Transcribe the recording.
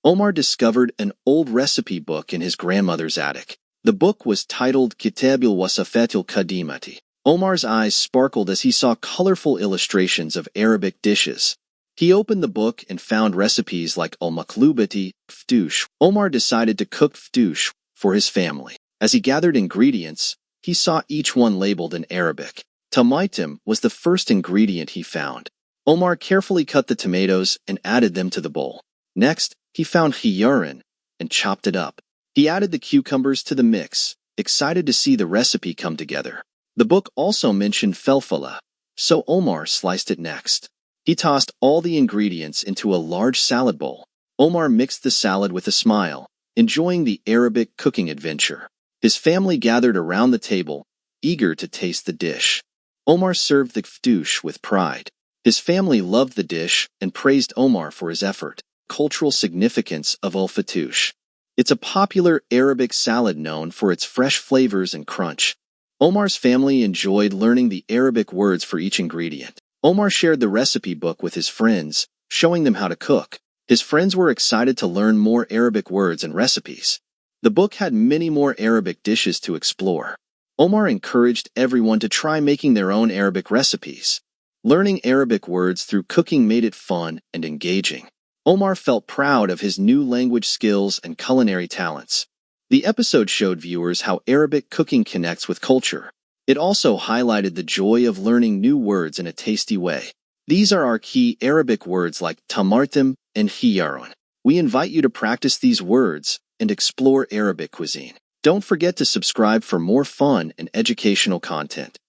Omar discovered an old recipe book in his grandmother's attic. The book was titled Kitabil Wasafatil Kadimati. Omar's eyes sparkled as he saw colorful illustrations of Arabic dishes. He opened the book and found recipes like al-maklubati, fattoush. Omar decided to cook fattoush for his family. As he gathered ingredients, he saw each one labeled in Arabic. Tomaitim was the first ingredient he found. Omar carefully cut the tomatoes and added them to the bowl. Next, he found khiyarin and chopped it up. He added the cucumbers to the mix, excited to see the recipe come together. The book also mentioned felfala, so Omar sliced it next. He tossed all the ingredients into a large salad bowl. Omar mixed the salad with a smile, enjoying the Arabic cooking adventure. His family gathered around the table, eager to taste the dish. Omar served the fattoush with pride. His family loved the dish and praised Omar for his effort. Cultural significance of al-fattoush. It's a popular Arabic salad known for its fresh flavors and crunch. Omar's family enjoyed learning the Arabic words for each ingredient. Omar shared the recipe book with his friends, showing them how to cook. His friends were excited to learn more Arabic words and recipes. The book had many more Arabic dishes to explore. Omar encouraged everyone to try making their own Arabic recipes. Learning Arabic words through cooking made it fun and engaging. Omar felt proud of his new language skills and culinary talents. The episode showed viewers how Arabic cooking connects with culture. It also highlighted the joy of learning new words in a tasty way. These are our key Arabic words like tamartim and khiyaron. We invite you to practice these words and explore Arabic cuisine. Don't forget to subscribe for more fun and educational content.